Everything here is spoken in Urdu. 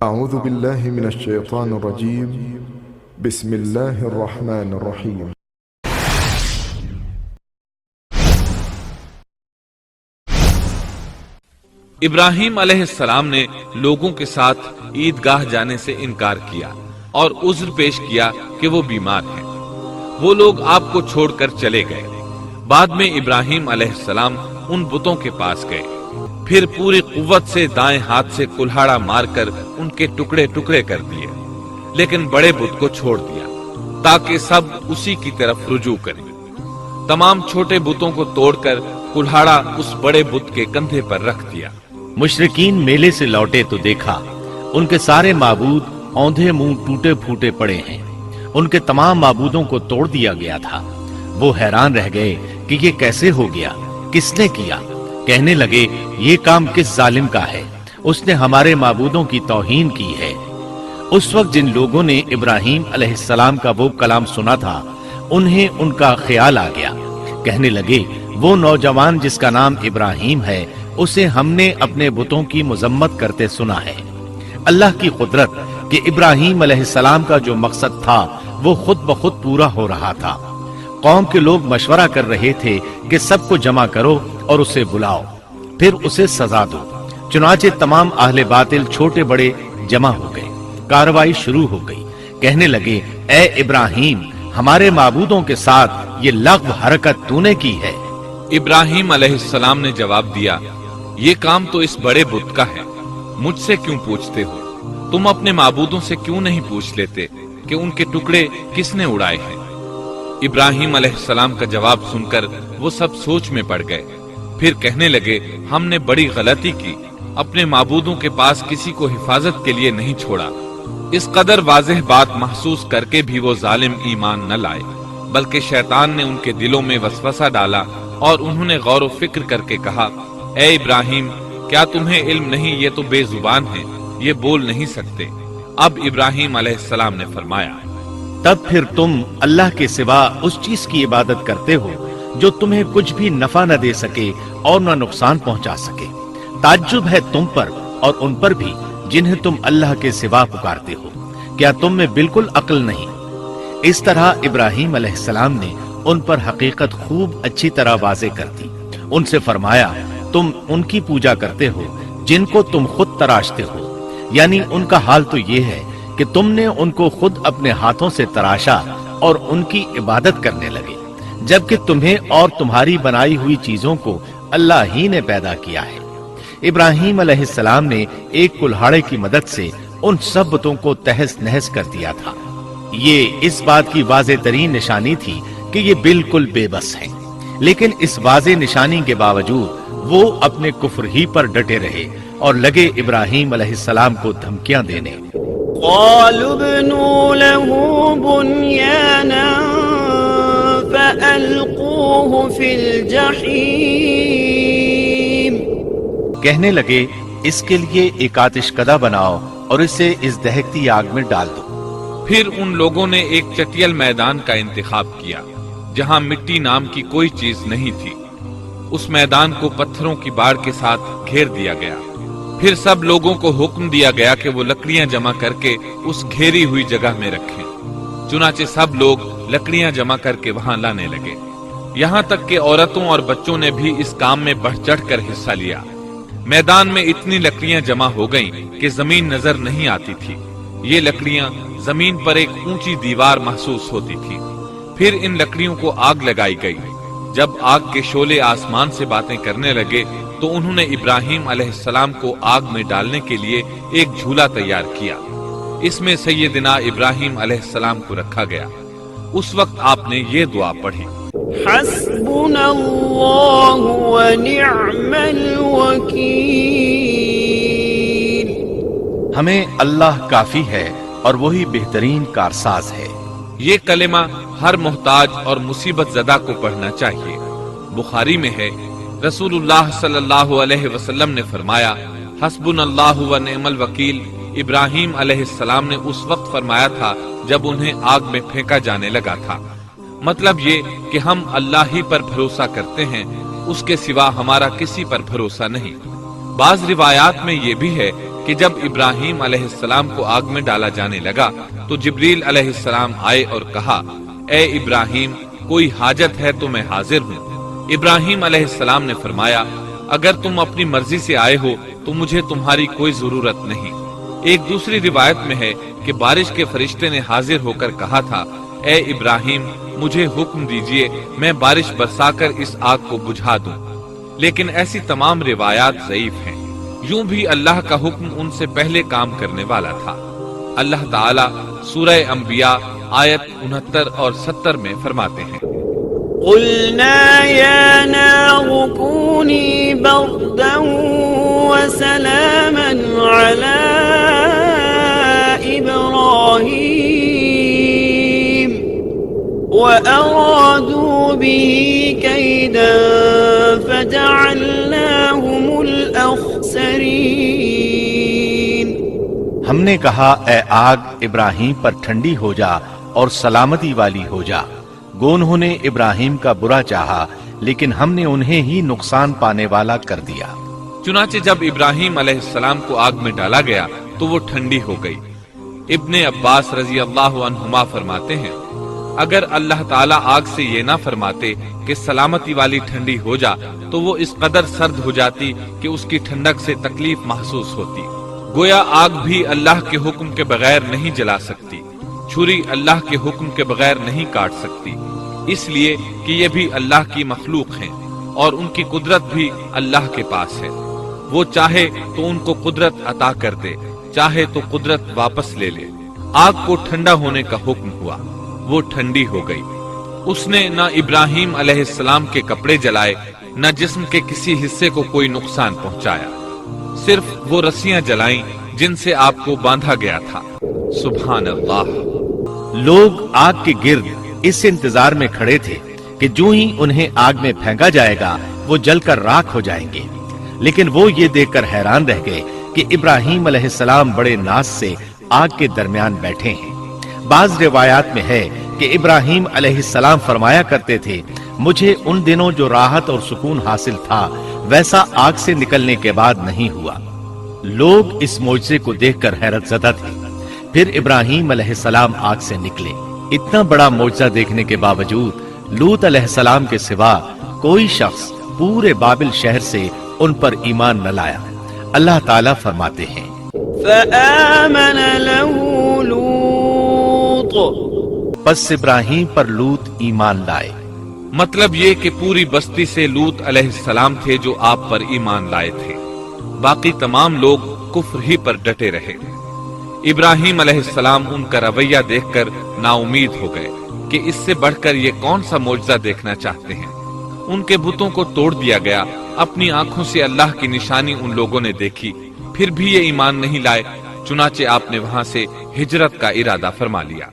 اعوذ باللہ من الشیطان الرجیم بسم اللہ الرحمن الرحیم ابراہیم علیہ السلام نے لوگوں کے ساتھ عیدگاہ جانے سے انکار کیا اور عذر پیش کیا کہ وہ بیمار ہیں۔ وہ لوگ آپ کو چھوڑ کر چلے گئے۔ بعد میں ابراہیم علیہ السلام ان بتوں کے پاس گئے، پھر پوری قوت سے دائیں ہاتھ سے کلہاڑا مار کر ان کے ٹکڑے ٹکڑے کر دیے، لیکن بڑے بت کو چھوڑ دیا تاکہ سب اسی کی طرف رجوع کریں۔ تمام چھوٹے بتوں کو توڑ کر کلہاڑا اس بڑے بت کے کندھے پر رکھ دیا۔ مشرکین میلے سے لوٹے تو دیکھا ان کے سارے معبود اوندھے منہ ٹوٹے پھوٹے پڑے ہیں، ان کے تمام معبودوں کو توڑ دیا گیا تھا۔ وہ حیران رہ گئے کہ یہ کیسے ہو گیا، کس نے کیا؟ کہنے لگے یہ کام کس ظالم کا ہے، اس نے ہمارے معبودوں کی توہین کی ہے۔ اس وقت جن لوگوں نے ابراہیم علیہ السلام کا وہ کلام سنا تھا انہیں ان کا خیال آ گیا۔ کہنے لگے وہ نوجوان جس کا نام ابراہیم ہے اسے ہم نے اپنے بتوں کی مذمت کرتے سنا ہے۔ اللہ کی قدرت کہ ابراہیم علیہ السلام کا جو مقصد تھا وہ خود بخود پورا ہو رہا تھا۔ قوم کے لوگ مشورہ کر رہے تھے کہ سب کو جمع کرو اور اسے بلاؤ، پھر اسے سزا دو۔ چنانچہ تمام اہل باطل چھوٹے بڑے جمع ہو گئے، کارروائی شروع ہو گئی۔ کہنے لگے اے ابراہیم، ہمارے معبودوں کے ساتھ یہ لغو حرکت تو نے کی ہے۔ ابراہیم علیہ السلام نے جواب دیا، یہ کام تو اس بڑے بت کا ہے، مجھ سے کیوں پوچھتے ہو؟ تم اپنے معبودوں سے کیوں نہیں پوچھ لیتے کہ ان کے ٹکڑے کس نے اڑائے ہیں؟ ابراہیم علیہ السلام کا جواب سن کر وہ سب سوچ میں پڑ گئے، پھر کہنے لگے ہم نے بڑی غلطی کی، اپنے معبودوں کے پاس کسی کو حفاظت کے لیے نہیں چھوڑا۔ اس قدر واضح بات محسوس کر کے بھی وہ ظالم ایمان نہ لائے، بلکہ شیطان نے ان کے دلوں میں وسوسہ ڈالا اور انہوں نے غور و فکر کر کے کہا، اے ابراہیم، کیا تمہیں علم نہیں؟ یہ تو بے زبان ہیں، یہ بول نہیں سکتے۔ اب ابراہیم علیہ السلام نے فرمایا، تب پھر تم اللہ کے سوا اس چیز کی عبادت کرتے ہو جو تمہیں کچھ بھی نفع نہ دے سکے اور نہ نقصان پہنچا سکے۔ تعجب ہے تم پر اور ان پر بھی جنہیں تم اللہ کے سوا پکارتے ہو، کیا تم میں بالکل عقل نہیں؟ اس طرح ابراہیم علیہ السلام نے ان پر حقیقت خوب اچھی طرح واضح کر دی۔ ان سے فرمایا تم ان کی پوجا کرتے ہو جن کو تم خود تراشتے ہو، یعنی ان کا حال تو یہ ہے کہ تم نے ان کو خود اپنے ہاتھوں سے تراشا اور ان کی عبادت کرنے لگے، جبکہ تمہیں اور تمہاری بنائی ہوئی چیزوں کو اللہ ہی نے پیدا کیا ہے۔ ابراہیم علیہ السلام نے ایک کلہاڑے کی مدد سے ان سب بتوں کو تہس نہس کر دیا تھا۔ یہ اس بات کی واضح ترین نشانی تھی کہ یہ بالکل بے بس ہیں، لیکن اس واضح نشانی کے باوجود وہ اپنے کفر ہی پر ڈٹے رہے اور لگے ابراہیم علیہ السلام کو دھمکیاں دینے۔ قالوا ابنوا له بنيانا فألقوه في الجحيم۔ کہنے لگے اس کے لیے ایک آتش کدہ بناؤ اور اسے اس دہکتی آگ میں ڈال دو۔ پھر ان لوگوں نے ایک چٹیل میدان کا انتخاب کیا جہاں مٹی نام کی کوئی چیز نہیں تھی۔ اس میدان کو پتھروں کی باڑ کے ساتھ گھیر دیا گیا۔ پھر سب لوگوں کو حکم دیا گیا کہ وہ لکڑیاں جمع کر کے اس گھیری ہوئی جگہ میں رکھیں۔ چنانچہ سب لوگ لکڑیاں جمع کر کے وہاں لانے لگے، یہاں تک کہ عورتوں اور بچوں نے بھی اس کام میں بڑھ چڑھ کر حصہ لیا۔ میدان میں اتنی لکڑیاں جمع ہو گئیں کہ زمین نظر نہیں آتی تھی۔ یہ لکڑیاں زمین پر ایک اونچی دیوار محسوس ہوتی تھی۔ پھر ان لکڑیوں کو آگ لگائی گئی۔ جب آگ کے شعلے آسمان سے باتیں کرنے لگے تو انہوں نے ابراہیم علیہ السلام کو آگ میں ڈالنے کے لیے ایک جھولا تیار کیا۔ اس میں سیدنا ابراہیم علیہ السلام کو رکھا گیا۔ اس وقت آپ نے یہ دعا پڑھی، حسبنا اللہ ونعم الوکیل۔ ہمیں اللہ کافی ہے اور وہی بہترین کارساز ہے۔ یہ کلمہ ہر محتاج اور مصیبت زدہ کو پڑھنا چاہیے۔ بخاری میں ہے، رسول اللہ صلی اللہ علیہ وسلم نے فرمایا، حسبنا اللہ و نعم الوکیل ابراہیم علیہ السلام نے اس وقت فرمایا تھا جب انہیں آگ میں پھینکا جانے لگا تھا۔ مطلب یہ کہ ہم اللہ ہی پر بھروسہ کرتے ہیں، اس کے سوا ہمارا کسی پر بھروسہ نہیں۔ بعض روایات میں یہ بھی ہے کہ جب ابراہیم علیہ السلام کو آگ میں ڈالا جانے لگا تو جبریل علیہ السلام آئے اور کہا، اے ابراہیم، کوئی حاجت ہے تو میں حاضر ہوں۔ ابراہیم علیہ السلام نے فرمایا، اگر تم اپنی مرضی سے آئے ہو تو مجھے تمہاری کوئی ضرورت نہیں۔ ایک دوسری روایت میں ہے کہ بارش کے فرشتے نے حاضر ہو کر کہا تھا، اے ابراہیم، مجھے حکم دیجئے میں بارش برسا کر اس آگ کو بجھا دوں۔ لیکن ایسی تمام روایات ضعیف ہیں۔ یوں بھی اللہ کا حکم ان سے پہلے کام کرنے والا تھا۔ اللہ تعالیٰ سورہ انبیاء آیت 69 اور 70 میں فرماتے ہیں، قلنا يا نار كوني بردا وسلاما على إبراهيم وأرادوا به كيدا فجعلناهم الأخسرين۔ ہم نے کہا، اے آگ، ابراہیم پر ٹھنڈی ہو جا اور سلامتی والی ہو جا۔ گو انہوں نے ابراہیم کا برا چاہا، لیکن ہم نے انہیں ہی نقصان پانے والا کر دیا۔ چنانچہ جب ابراہیم علیہ السلام کو آگ میں ڈالا گیا تو وہ ٹھنڈی ہو گئی۔ ابن عباس رضی اللہ عنہما فرماتے ہیں، اگر اللہ تعالیٰ آگ سے یہ نہ فرماتے کہ سلامتی والی ٹھنڈی ہو جا تو وہ اس قدر سرد ہو جاتی کہ اس کی ٹھنڈک سے تکلیف محسوس ہوتی۔ گویا آگ بھی اللہ کے حکم کے بغیر نہیں جلا سکتی، چھری اللہ کے حکم کے بغیر نہیں کاٹ سکتی، اس لیے کہ یہ بھی اللہ کی مخلوق ہیں اور ان کی قدرت بھی اللہ کے پاس ہے۔ وہ چاہے تو ان کو قدرت عطا کر دے، چاہے تو قدرت واپس لے لے۔ آگ کو ٹھنڈا ہونے کا حکم ہوا، وہ ٹھنڈی ہو گئی۔ اس نے نہ ابراہیم علیہ السلام کے کپڑے جلائے، نہ جسم کے کسی حصے کو کوئی نقصان پہنچایا، صرف وہ رسیاں جلائیں جن سے آپ کو باندھا گیا تھا۔ سبحان اللہ۔ لوگ آگ کے گرد اس انتظار میں کھڑے تھے کہ جو ہی انہیں آگ میں پھینکا جائے گا وہ جل کر راکھ ہو جائیں گے، لیکن وہ یہ دیکھ کر حیران رہ گئے کہ ابراہیم علیہ السلام بڑے ناز سے آگ کے درمیان بیٹھے ہیں۔ بعض روایات میں ہے کہ ابراہیم علیہ السلام فرمایا کرتے تھے، مجھے ان دنوں جو راحت اور سکون حاصل تھا ویسا آگ سے نکلنے کے بعد نہیں ہوا۔ لوگ اس معجزے کو دیکھ کر حیرت زدہ تھے۔ پھر ابراہیم علیہ السلام آگ سے نکلے۔ اتنا بڑا معجزہ دیکھنے کے باوجود لوط علیہ السلام کے سوا کوئی شخص پورے بابل شہر سے ان پر ایمان نہ لایا۔ اللہ تعالیٰ فرماتے ہیں، فآمن له لوط، پس ابراہیم پر لوط ایمان لائے۔ مطلب یہ کہ پوری بستی سے لوط علیہ السلام تھے جو آپ پر ایمان لائے تھے، باقی تمام لوگ کفر ہی پر ڈٹے رہے۔ ابراہیم علیہ السلام ان کا رویہ دیکھ کر نا امید ہو گئے کہ اس سے بڑھ کر یہ کون سا معجزہ دیکھنا چاہتے ہیں۔ ان کے بتوں کو توڑ دیا گیا، اپنی آنکھوں سے اللہ کی نشانی ان لوگوں نے دیکھی، پھر بھی یہ ایمان نہیں لائے، چنانچہ آپ نے وہاں سے ہجرت کا ارادہ فرما لیا۔